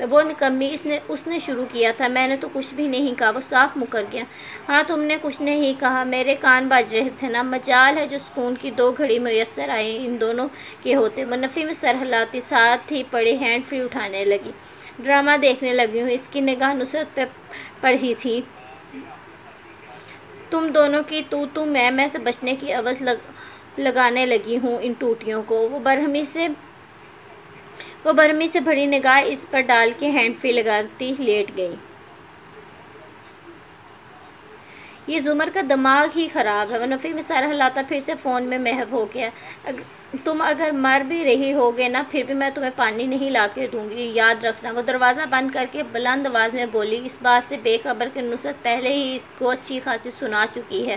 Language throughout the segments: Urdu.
وہ نکمی اس نے شروع کیا تھا، میں نے تو کچھ بھی نہیں کہا، وہ صاف مکر گیا۔ ہاں تم نے کچھ نہیں کہا، میرے کان بج رہے تھے نا، مجال ہے جو سکون کی 2 گھڑی میسر آئے ان دونوں کے ہوتے۔ وہ نفی میں سر ہلاتی ساتھ ہی پڑے ہینڈ فری اٹھانے لگی۔ ڈرامہ دیکھنے لگی ہوں، اس کی نگاہ نصرت پہ پڑی تھی۔ تم دونوں کی تو میں سے بچنے کی عوض لگانے لگی ہوں ان ٹوٹیوں کو۔ وہ برہمی سے بھری نگاہ اس پر ڈال کے ہینڈ فری لگاتی لیٹ گئی۔ یہ زمر کا دماغ ہی خراب ہے، وہ نفی میں سر ہلاتا پھر سے فون میں محو ہو گیا۔ تم اگر مر بھی رہی ہوگے نا، پھر بھی میں تمہیں پانی نہیں لا کے دوں گی، یاد رکھنا۔ وہ دروازہ بند کر کے بلند آواز میں بولی، اس بات سے بے خبر کہ نصرت پہلے ہی اس کو اچھی خاصی سنا چکی ہے۔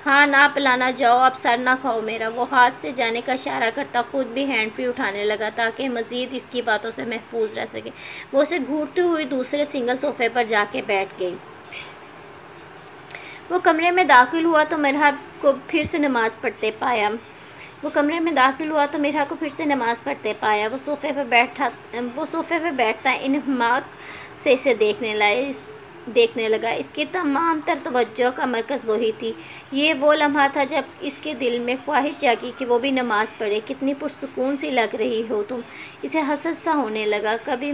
ہاں نہ پلانا، جاؤ اب سر نہ کھاؤ میرا۔ وہ ہاتھ سے جانے کا اشارہ کرتا خود بھی ہینڈ فری اٹھانے لگا تاکہ مزید اس کی باتوں سے محفوظ رہ سکے۔ وہ اسے گھورتی ہوئی دوسرے سنگل صوفے پر جا کے بیٹھ گئی۔ وہ کمرے میں داخل ہوا تو مرحا کو پھر سے نماز پڑھتے پایا۔ وہ صوفے پہ بیٹھتا انہماک سے اسے دیکھنے لگا۔ اس کی تمام تر توجہ کا مرکز وہی تھی۔ یہ وہ لمحہ تھا جب اس کے دل میں خواہش جاگی کہ وہ بھی نماز پڑھے۔ کتنی پرسکون سی لگ رہی ہو تم، اسے حسد سا ہونے لگا۔ کبھی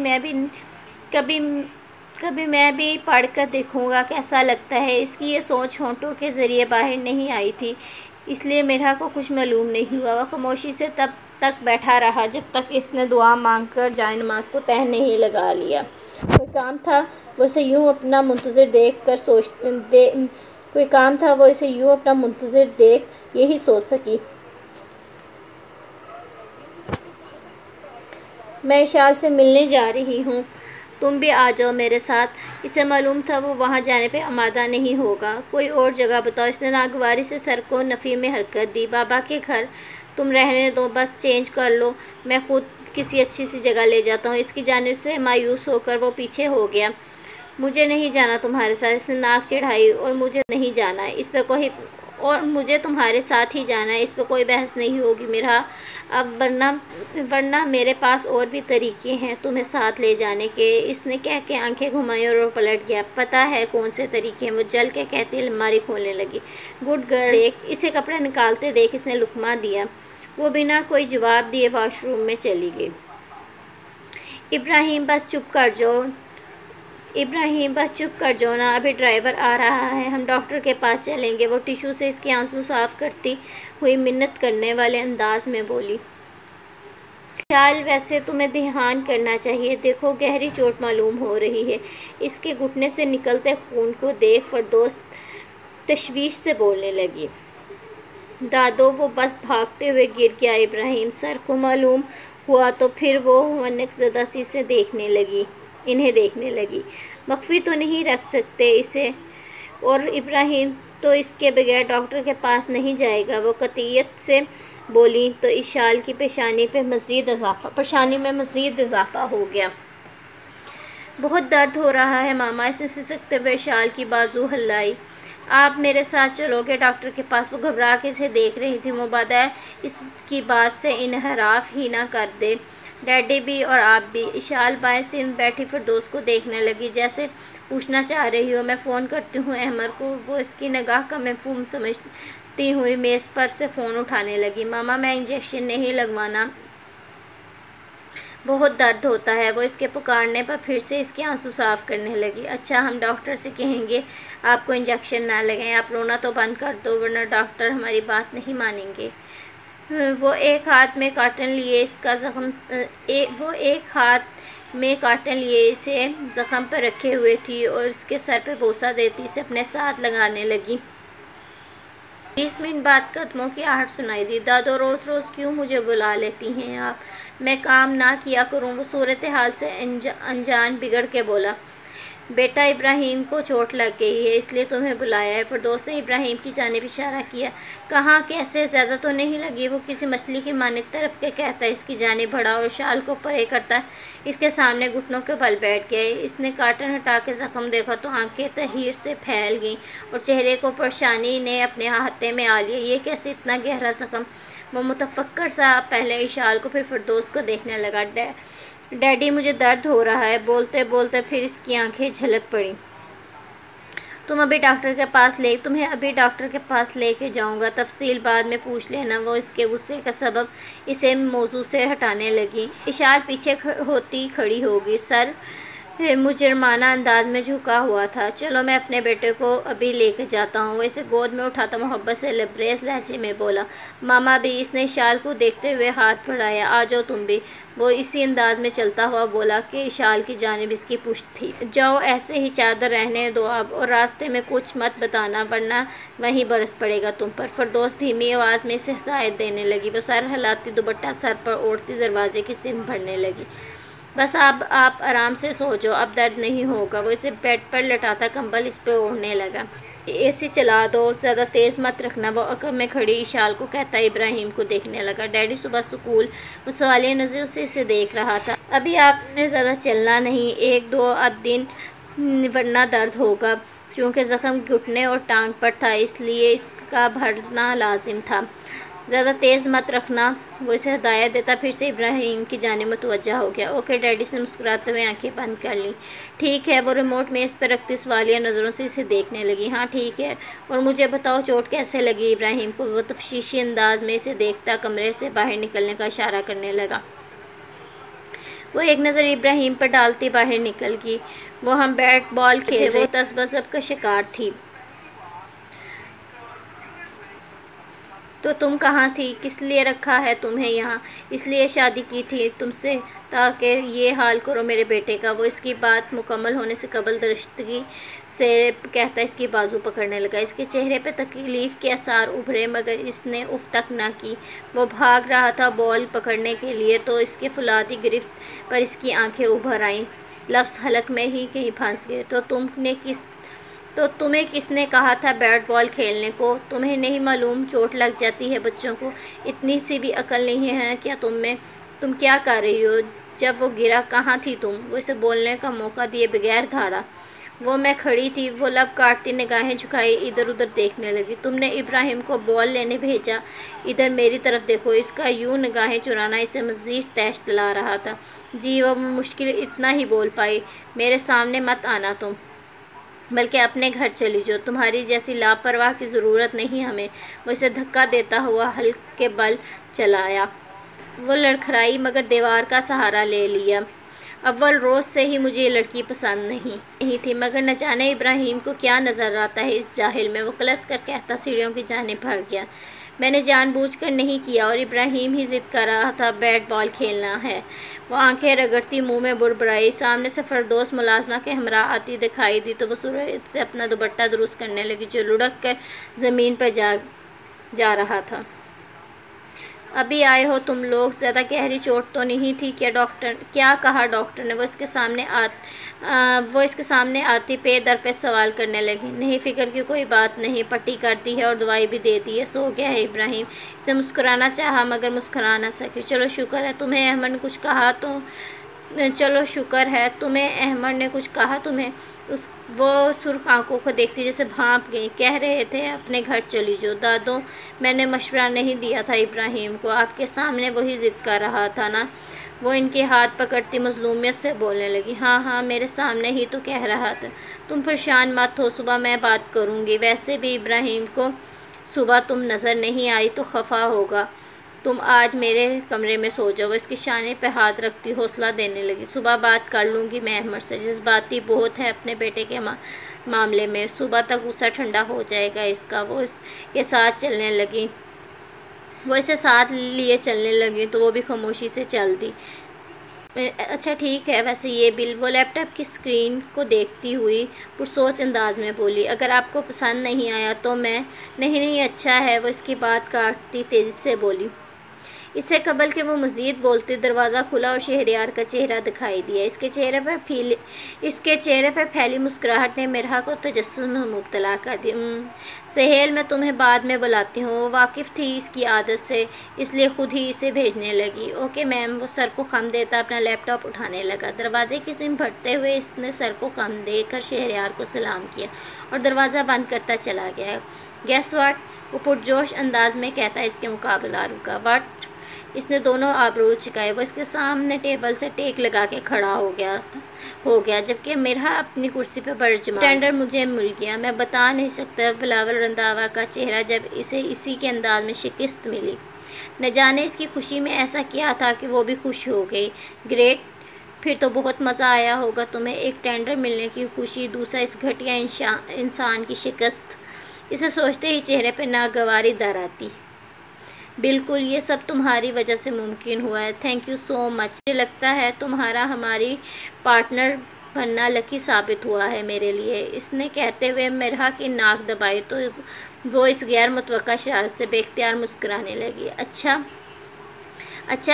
میں بھی پڑھ کر دیکھوں گا کیسا لگتا ہے۔ اس کی یہ سوچ ہونٹوں کے ذریعے باہر نہیں آئی تھی، اس لیے مرحا کو کچھ معلوم نہیں ہوا۔ وہ خاموشی سے تب تک بیٹھا رہا جب تک اس نے دعا مانگ کر جائے نماز کو تہہ نہیں لگا لیا۔ کوئی کام تھا وہ اسے یوں اپنا منتظر دیکھ یہی سوچ سکی۔ میں اشال سے ملنے جا رہی ہوں، تم بھی آ جاؤ میرے ساتھ۔ اسے معلوم تھا وہ وہاں جانے پہ آمادہ نہیں ہوگا۔ کوئی اور جگہ بتاؤ، اس نے ناگواری سے سر کو نفی میں حرکت دی۔ بابا کے گھر، تم رہنے دو، بس چینج کر لو، میں خود کسی اچھی سی جگہ لے جاتا ہوں۔ اس کی جانب سے مایوس ہو کر وہ پیچھے ہو گیا۔ مجھے نہیں جانا تمہارے ساتھ، اس نے ناک چڑھائی، اور مجھے نہیں جانا ہے، اور مجھے تمہارے ساتھ ہی جانا ہے، اس پہ کوئی بحث نہیں ہوگی مرحا۔ اب ورنہ میرے پاس اور بھی طریقے ہیں تمہیں ساتھ لے جانے کے، اس نے کہہ کے آنکھیں گھمائیں اور وہ پلٹ گیا۔ پتہ ہے کون سے طریقے ہیں، وہ جل کے کہتی الماری کھولنے لگی۔ گڈ گرل، اسے کپڑے نکالتے دیکھ اس نے لقمہ دیا۔ وہ بنا کوئی جواب دیے واش روم میں چلی گئی۔ ابراہیم بس چپ کر جاؤ نا، ابھی ڈرائیور آ رہا ہے، ہم ڈاکٹر کے پاس چلیں گے۔ وہ ٹیشو سے اس کے آنسو صاف کرتی ہوئی منت کرنے والے انداز میں بولی۔ اشال، ویسے تمہیں دھیان کرنا چاہیے، دیکھو گہری چوٹ معلوم ہو رہی ہے۔ اس کے گھٹنے سے نکلتے خون کو دیکھ فردوس تشویش سے بولنے لگی۔ دادو، وہ بس بھاگتے ہوئے گر گیا۔ ابراہیم سر کو معلوم ہوا تو پھر وہ ونک زدہ سی سے انہیں دیکھنے لگی۔ مخفی تو نہیں رکھ سکتے اسے، اور ابراہیم تو اس کے بغیر ڈاکٹر کے پاس نہیں جائے گا، وہ قطعیت سے بولی تو اشال کی پریشانی میں مزید اضافہ ہو گیا۔ بہت درد ہو رہا ہے ماما، اس نے سسکتے ہوئے اشال کی بازو ہلائی۔ آپ میرے ساتھ چلو گے ڈاکٹر کے پاس؟ وہ گھبرا کے اسے دیکھ رہی تھی، مبادا اس کی بات سے انحراف ہی نہ کر دے۔ ڈیڈی بھی اور آپ بھی۔ اشال بائیں سمت بیٹھی فردوس کو دیکھنے لگی جیسے پوچھنا چاہ رہی ہو، میں فون کرتی ہوں احمر کو۔ وہ اس کی نگاہ کا مفہوم سمجھتی ہوئی میز پر سے فون اٹھانے لگی۔ ماما میں انجیکشن نہیں لگوانا، بہت درد ہوتا ہے۔ وہ اس کے پکارنے پر پھر سے اس کے آنسو صاف کرنے لگی۔ اچھا، ہم ڈاکٹر سے کہیں گے آپ کو انجیکشن نہ لگائیں، آپ رونا تو بند کر دو ورنہ ڈاکٹر ہماری بات نہیں مانیں گے۔ وہ ایک ہاتھ میں کاٹن لیے اسے زخم پر رکھے ہوئے تھی اور اس کے سر پہ بوسہ دیتی اسے اپنے ساتھ لگانے لگی۔ 20 منٹ بعد قدموں کی آہٹ سنائی دی۔ دادو، روز روز کیوں مجھے بلا لیتی ہیں آپ؟ میں کام نہ کیا کروں؟ وہ صورتحال سے انجان بگڑ کے بولا۔ بیٹا، ابراہیم کو چوٹ لگ گئی ہے، اس لیے تمہیں بلایا ہے۔ فردوس نے ابراہیم کی جانب اشارہ کیا۔ کہاں، کیسے؟ زیادہ تو نہیں لگی؟ وہ کسی مچھلی کی مانند تڑپ کے کہتا اس کی جانب بڑھا اور شال کو پرے کرتا اس کے سامنے گھٹنوں کے بل بیٹھ گیا۔ اس نے کاٹن ہٹا کے زخم دیکھا تو آنکھیں تحیر سے پھیل گئیں اور چہرے کو پریشانی نے اپنے احاطے میں آ لیا۔ یہ کیسے اتنا گہرا زخم؟ وہ متفکر سا پہلے اشال کو پھر فردوس کو دیکھنے لگا۔ ڈیڈی مجھے درد ہو رہا ہے، بولتے بولتے پھر اس کی آنکھیں جھلک پڑیں۔ تمہیں ابھی ڈاکٹر کے پاس لے کے جاؤں گا، تفصیل بعد میں پوچھ لینا۔ وہ اس کے غصے کا سبب اسے موضوع سے ہٹانے لگی۔ اشال پیچھے ہوتی کھڑی ہو گئی، سر مجرمانہ انداز میں جھکا ہوا تھا۔ چلو میں اپنے بیٹے کو ابھی لے کے جاتا ہوں، وہ اسے گود میں اٹھاتا محبت سے لبریز لہجے میں بولا۔ ماما بھی۔ اس نے اشال کو دیکھتے ہوئے ہاتھ بڑھایا۔ آ جاؤ تم بھی، وہ اسی انداز میں چلتا ہوا بولا کہ اشال کی جانب اس کی پشت تھی۔ جاؤ، ایسے ہی چادر رہنے دو اب، اور راستے میں کچھ مت بتانا ورنہ وہیں برس پڑے گا تم پر۔ فردوس دھیمی آواز میں اسے ہدایت دینے لگی۔ وہ سر ہلاتی، دوپٹہ سر پر اوڑھتی دروازے کی سمت بڑھنے لگی۔ بس اب آپ آرام سے سو جاؤ، اب درد نہیں ہوگا۔ وہ اسے بیڈ پر لٹاتا کمبل اس پہ اوڑھنے لگا۔ اے سی چلا دو، زیادہ تیز مت رکھنا، وہ عقب میں کھڑی اشال کو کہتا ابراہیم کو دیکھنے لگا۔ ڈیڈی صبح سکول، وہ سوالیہ نظروں سے اسے دیکھ رہا تھا۔ ابھی آپ نے زیادہ چلنا نہیں، 1-2 دن ورنہ درد ہوگا۔ چونکہ زخم گھٹنے اور ٹانگ پر تھا اس لیے اس کا بھرنا لازم تھا۔ زیادہ تیز مت رکھنا، وہ اسے ہدایت دیتا پھر سے ابراہیم کی جانب متوجہ ہو گیا۔ اوکے ڈیڈی نے مسکراتے ہوئے آنکھیں بند کر لیں۔ ٹھیک ہے، وہ ریموٹ میز پر رکھتی سوالیہ نظروں سے اسے دیکھنے لگی۔ ہاں ٹھیک ہے، اور مجھے بتاؤ چوٹ کیسے لگی ابراہیم کو؟ وہ تفتیشی انداز میں اسے دیکھتا کمرے سے باہر نکلنے کا اشارہ کرنے لگا۔ وہ ایک نظر ابراہیم پر ڈالتی باہر نکل گئی۔ وہ ہم بیٹ بال کھیل رہے تھے، وہ تذبذب کا شکار تھی۔ تو تم کہاں تھی؟ کس لیے رکھا ہے تمہیں یہاں؟ اس لیے شادی کی تھی تم سے تاکہ یہ حال کرو میرے بیٹے کا۔ وہ اس کی بات مکمل ہونے سے قبل درستگی سے کہتا اس کی بازو پکڑنے لگا۔ اس کے چہرے پہ تکلیف کے آثار ابھرے مگر اس نے اف تک نہ کی۔ وہ بھاگ رہا تھا بال پکڑنے کے لیے تو اس کے فولادی گرفت پر اس کی آنکھیں ابھر آئیں، لفظ حلق میں ہی کہیں پھنس گئے۔ تو تمہیں کس نے کہا تھا بیٹ بال کھیلنے کو؟ تمہیں نہیں معلوم چوٹ لگ جاتی ہے بچوں کو؟ اتنی سی بھی عقل نہیں ہے کیا تم میں؟ تم کیا کر رہی ہو؟ جب وہ گرا کہاں تھی تم؟ وہ اسے بولنے کا موقع دیے بغیر دھاڑا۔ میں کھڑی تھی، وہ لب کاٹتی نگاہیں جھکائے ادھر ادھر دیکھنے لگی۔ تم نے ابراہیم کو بال لینے بھیجا؟ ادھر میری طرف دیکھو۔ اس کا یوں نگاہیں چرانا اسے مزید تیش دلا رہا تھا۔ جی، وہ مشکل اتنا ہی بول پائی۔ میرے سامنے مت آنا تم، بلکہ اپنے گھر چلی جاؤ، تمہاری جیسی لاپرواہ کی ضرورت نہیں ہمیں۔ وہ اسے دھکا دیتا ہوا حلق کے بل چلایا۔ وہ لڑکھڑائی مگر دیوار کا سہارا لے لیا۔ اول روز سے ہی مجھے یہ لڑکی پسند نہیں تھی، مگر نہ جانے ابراہیم کو کیا نظر آتا ہے اس جاہل میں۔ وہ کلس کر کہتا سیڑھیوں کی جانب بڑھ گیا۔ میں نے جان بوجھ کر نہیں کیا، اور ابراہیم ہی ضد کر رہا تھا بیٹ بال کھیلنا ہے۔ وہ آنکھیں رگڑتی منہ میں بڑبڑائی۔ سامنے سے فردوس ملازمہ کے ہمراہ آتی دکھائی دی تو وہ سرعت سے اپنا دوپٹہ درست کرنے لگی جو لڑک کر زمین پر جا رہا تھا۔ ابھی آئے ہو تم لوگ؟ زیادہ گہری چوٹ تو نہیں تھی کیا کہا ڈاکٹر نے؟ وہ اس کے سامنے آتی پے در پہ سوال کرنے لگی۔ نہیں، فکر کی کوئی بات نہیں، پٹی کر دی ہے اور دوائی بھی دے دی ہے، سو گیا ہے ابراہیم۔ اس نے مسکرانا چاہا مگر مسکرا نہ سکی۔ چلو شکر ہے تمہیں احمد نے کچھ کہا تمہیں؟ وہ سرخ آنکھوں کو دیکھتی جیسے بھانپ گئی۔ کہہ رہے تھے اپنے گھر چلی جاؤ دادو، میں نے مشورہ نہیں دیا تھا ابراہیم کو، آپ کے سامنے وہی ضد کر رہا تھا نا؟ وہ ان کے ہاتھ پکڑتی مظلومیت سے بولنے لگی۔ ہاں میرے سامنے ہی تو کہہ رہا تھا۔ تم پریشان مت ہو، صبح میں بات کروں گی۔ ویسے بھی ابراہیم کو صبح تم نظر نہیں آئی تو خفا ہوگا۔ تم آج میرے کمرے میں سو جاؤ۔ وہ اس کی شانے پہ ہاتھ رکھتی حوصلہ دینے لگی۔ صبح بات کر لوں گی میں احمد سے، جذباتی بہت ہے اپنے بیٹے کے معاملے میں، صبح تک غصہ ٹھنڈا ہو جائے گا اس کا۔ وہ اس کے ساتھ چلنے لگی۔ وہ اسے ساتھ لیے چلنے لگی تو وہ بھی خاموشی سے چل دی۔ اچھا ٹھیک ہے، ویسے یہ بل؟ وہ لیپ ٹاپ کی اسکرین کو دیکھتی ہوئی پرسوچ انداز میں بولی۔ اگر آپ کو پسند نہیں آیا تو میں نہیں اچھا ہے، وہ اس کی بات کاٹتی تیزی سے بولی۔ اس سے قبل کہ وہ مزید بولتی دروازہ کھلا اور شہریار کا چہرہ دکھائی دیا۔ اس کے چہرے پر پھیلی مسکراہٹ نے مرحا کو تجسس میں مبتلا کر دیا۔ سہیل، میں تمہیں بعد میں بلاتی ہوں۔ وہ واقف تھی اس کی عادت سے، اس لیے خود ہی اسے بھیجنے لگی۔ Okay ma'am. وہ سر کو خم دیتا اپنا لیپ ٹاپ اٹھانے لگا۔ دروازے کی سمت بڑھتے ہوئے اس نے سر کو خم دے کر شہریار کو سلام کیا اور دروازہ بند کرتا چلا گیا۔ Guess what? وہ پرجوش انداز میں کہتا ہے اس کے مقابلہ کا بٹ اس نے دونوں آبرو چکائے. وہ اس کے سامنے ٹیبل سے ٹیک لگا کے کھڑا ہو گیا جبکہ میرا اپنی کرسی پہ برجمہ. ٹینڈر مجھے مل گیا. میں بتا نہیں سکتا بلاول رنداوا کا چہرہ جب اسے اسی کے انداز میں شکست ملی. نہ جانے اس کی خوشی میں ایسا کیا تھا کہ وہ بھی خوش ہو گئی. گریٹ، پھر تو بہت مزہ آیا ہوگا تمہیں. ایک ٹینڈر ملنے کی خوشی، دوسرا اس گھٹیا انسان کی شکست. اسے سوچتے ہی چہرے پہ ناگواری در آتی. بالکل، یہ سب تمہاری وجہ سے ممکن ہوا ہے. تھینک یو سو مچ. مجھے لگتا ہے تمہارا ہماری پارٹنر بننا لکی ثابت ہوا ہے میرے لیے. اس نے کہتے ہوئے مرحا کی ناک دبائی تو وہ اس غیر متوقع شرارت سے بے اختیار مسکرانے لگی. اچھا،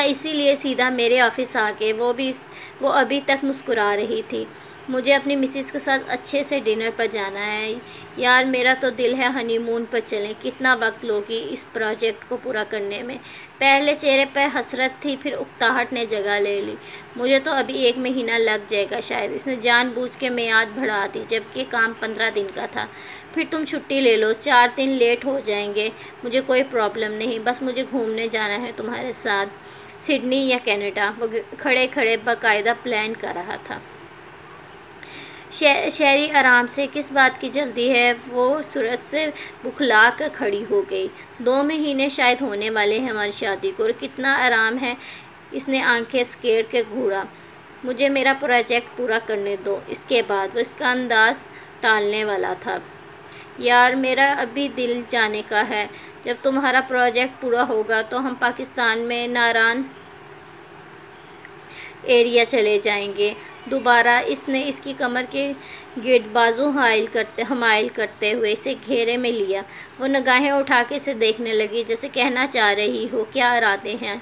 اسی لیے سیدھا میرے آفس آ گئے. وہ ابھی تک مسکرا رہی تھی. مجھے اپنی مسز کے ساتھ اچھے سے ڈنر پر جانا ہے. یار میرا تو دل ہے ہنی مون پر چلیں. کتنا وقت لوگی اس پروجیکٹ کو پورا کرنے میں؟ پہلے چہرے پہ حسرت تھی، پھر اکتاہٹ نے جگہ لے لی. مجھے تو ابھی 1 مہینہ لگ جائے گا شاید. اس نے جان بوجھ کے میعاد بڑھا دی جبکہ کام 15 دن کا تھا. پھر تم چھٹی لے لو. 4 دن لیٹ ہو جائیں گے مجھے کوئی پرابلم نہیں. بس مجھے گھومنے جانا ہے تمہارے ساتھ، سڈنی یا کینیڈا. وہ کھڑے کھڑے باقاعدہ پلان کر رہا تھا. شیری آرام سے. کس بات کی جلدی ہے؟ وہ سرعت سے بکھلا کر کھڑی ہو گئی. 2 مہینے شاید ہونے والے ہیں ہماری شادی کو، اور کتنا آرام ہے. اس نے آنکھیں سکیڑ کے گھوڑا. مجھے میرا پروجیکٹ پورا کرنے دو. اس کے بعد وہ اس کا انداز ٹالنے والا تھا. یار میرا ابھی دل جانے کا ہے. جب تمہارا پروجیکٹ پورا ہوگا تو ہم پاکستان میں ناران ایریا چلے جائیں گے دوبارہ. اس نے اس کی کمر کے گرد بازو حمائل کرتے ہوئے اسے گھیرے میں لیا. وہ نگاہیں اٹھا کے اسے دیکھنے لگی جیسے کہنا چاہ رہی ہو کیا ارادے ہیں